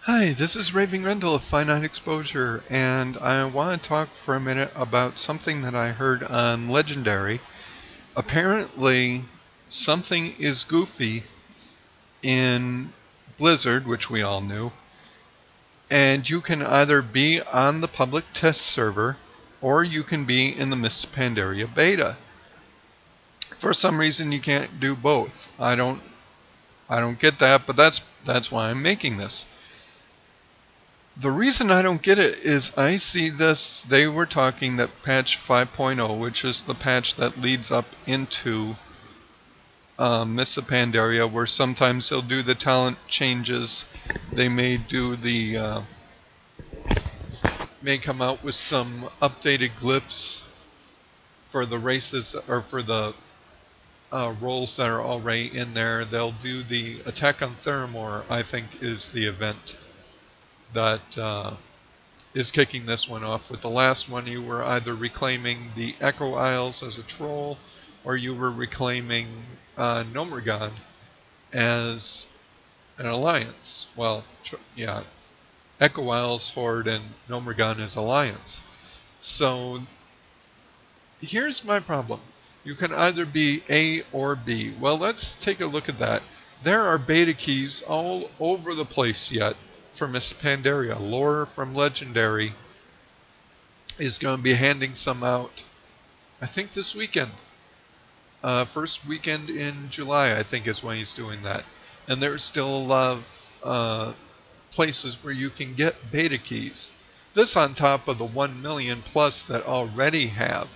Hi, this is Raving Rendell of Finite Exposure, and I want to talk for a minute about something that I heard on Legendary. Apparently, something is goofy in Blizzard, which we all knew, and you can either be on the public test server or you can be in the Mists of Panderia beta. For some reason, you can't do both. I don't get that, but that's why I'm making this. The reason I don't get it is I see this, they were talking that patch 5.0, which is the patch that leads up into Mists of Panderia, where sometimes they'll do the talent changes. They may do may come out with some updated glyphs for the races, or for the roles that are already in there. They'll do the attack on Theramore, I think is the event that is kicking this one off. With the last one, you were either reclaiming the Echo Isles as a troll, or you were reclaiming Nomergon as an alliance. Well, yeah, Echo Isles Horde and Nomergon as alliance. So here's my problem. You can either be A or B. Well, let's take a look at that. There are beta keys all over the place yet for Mists of Panderia. Lore from Legendary is going to be handing some out, I think this weekend. First weekend in July, I think, is when he's doing that. And there's still a lot of places where you can get beta keys. This on top of the 1 million plus that already have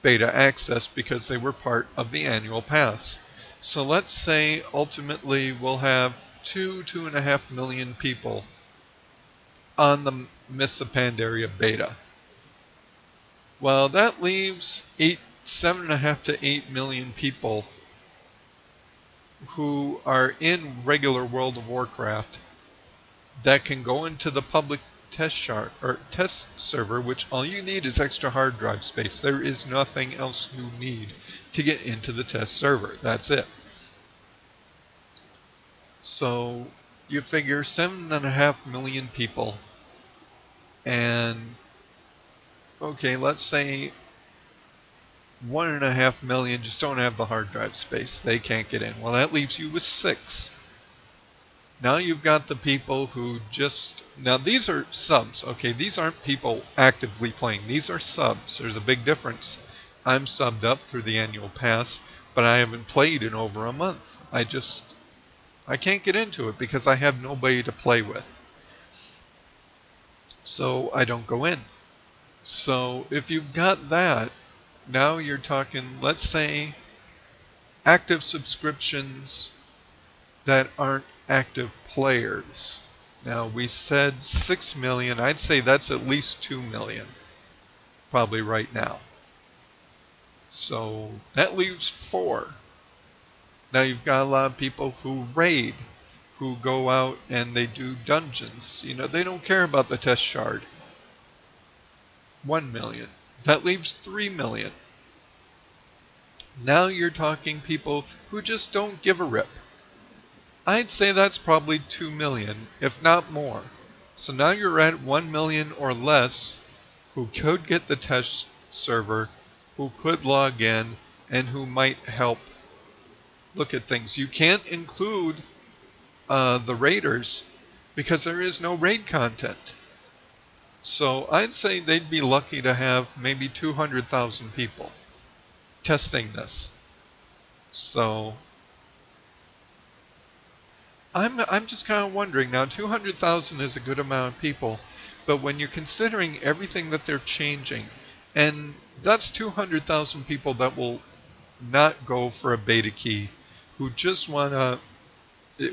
beta access because they were part of the annual pass. So let's say ultimately we'll have 2.5 million people on the Mists of Panderia beta. Well, that leaves 7.5 to 8 million people who are in regular World of Warcraft that can go into the public test server, which all you need is extra hard drive space. There is nothing else you need to get into the test server. That's it. So you figure 7.5 million people, and okay, let's say 1.5 million just don't have the hard drive space. They can't get in. Well, that leaves you with 6. Now you've got the people who now these are subs, okay? These aren't people actively playing. These are subs. There's a big difference. I'm subbed up through the annual pass, but I haven't played in over a month. I can't get into it because I have nobody to play with. So I don't go in. So if you've got that, now you're talking, let's say, active subscriptions that aren't active players. Now we said 6 million. I'd say that's at least 2 million probably right now. So that leaves 4. Now you've got a lot of people who raid, who go out and they do dungeons. You know, they don't care about the test shard. 1 million. That leaves 3 million. Now you're talking people who just don't give a rip. I'd say that's probably 2 million, if not more. So now you're at 1 million or less who could get the test server, who could log in, and who might help look at things. You can't include the raiders because there is no raid content. So I'd say they'd be lucky to have maybe 200,000 people testing this. So I'm just kind of wondering now. 200,000 is a good amount of people, but when you're considering everything that they're changing, and that's 200,000 people that will not go for a beta key, who just want to,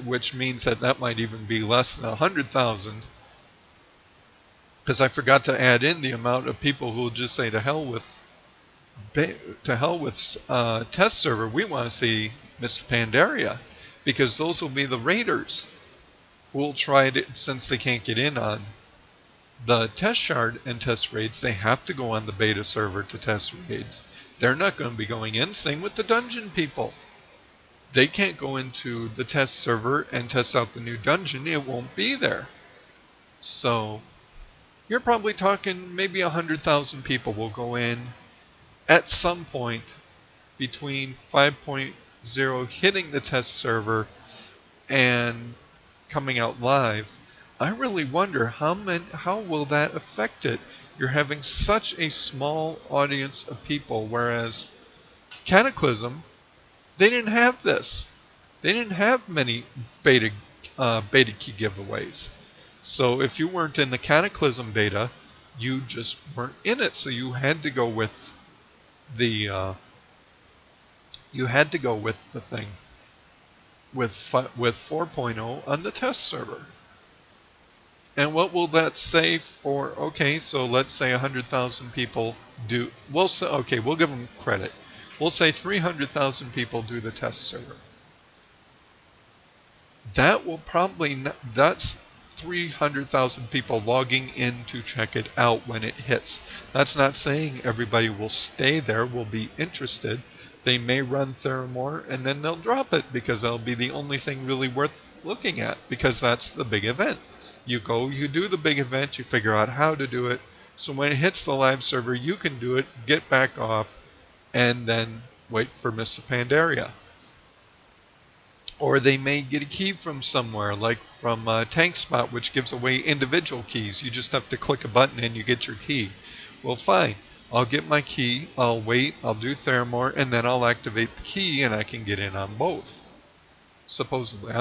which means that might even be less than 100,000, because I forgot to add in the amount of people who will just say to hell with test server. We want to see Mists of Panderia, because those will be the raiders who will try it. Since they can't get in on the test shard and test raids, they have to go on the beta server to test raids. They're not going to be going in. Same with the dungeon people. They can't go into the test server and test out the new dungeon. It won't be there. So you're probably talking maybe 100,000 people will go in at some point between 5.0 hitting the test server and coming out live. I really wonder how will that affect it? You're having such a small audience of people, whereas Cataclysm, they didn't have this. They didn't have many beta key giveaways. So if you weren't in the Cataclysm beta, you just weren't in it. So you had to go with the thing with 4.0 on the test server. And what will that say for? Okay, so let's say 100,000 people do. We'll say, okay, we'll give them credit. We'll say 300,000 people do the test server. That will probably not, that's 300,000 people logging in to check it out when it hits. That's not saying everybody will stay there, will be interested. They may run Theramore and then they'll drop it because that'll be the only thing really worth looking at, because that's the big event. You go, you do the big event, you figure out how to do it, so when it hits the live server you can do it, get back off, and then wait for Mists of Panderia. Or they may get a key from somewhere, like from Tank Spot, which gives away individual keys. You just have to click a button and you get your key. Well, fine. I'll get my key, I'll wait, I'll do Theramore, and then I'll activate the key and I can get in on both. Supposedly.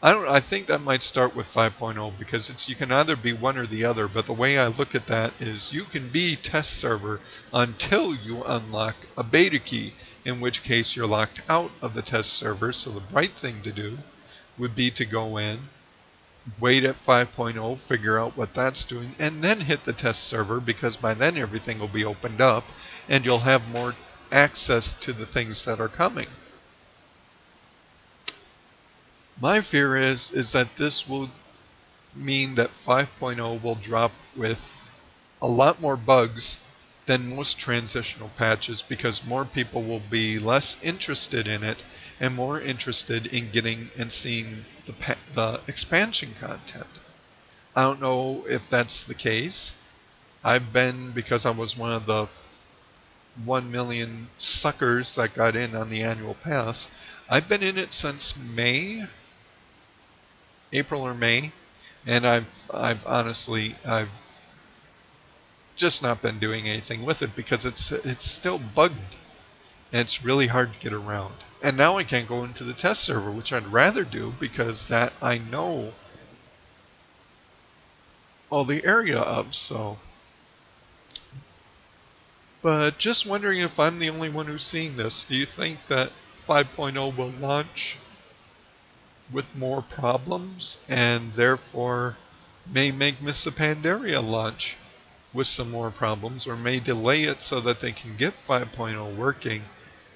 I think that might start with 5.0 because you can either be one or the other, but the way I look at that is you can be test server until you unlock a beta key, in which case you're locked out of the test server. So the right thing to do would be to go in, wait at 5.0, figure out what that's doing, and then hit the test server, because by then everything will be opened up and you'll have more access to the things that are coming. My fear is that this will mean that 5.0 will drop with a lot more bugs than most transitional patches, because more people will be less interested in it and more interested in getting and seeing the expansion content. I don't know if that's the case. Because I was one of the 1 million suckers that got in on the annual pass, I've been in it since April or May, and I've honestly just not been doing anything with it because it's still bugged and it's really hard to get around. And now I can't go into the test server, which I'd rather do, because that I know all the area of. So, but just wondering if I'm the only one who's seeing this. Do you think that 5.0 will launch with more problems and therefore may make Mists of Panderia launch with some more problems, or may delay it so that they can get 5.0 working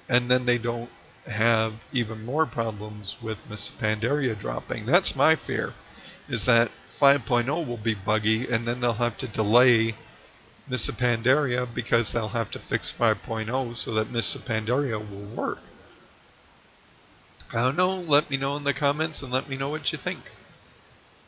and then they don't have even more problems with Mists of Panderia dropping? That's my fear, is that 5.0 will be buggy and then they'll have to delay Mists of Panderia because they'll have to fix 5.0 so that Mists of Panderia will work. I don't know. Let me know in the comments and let me know what you think.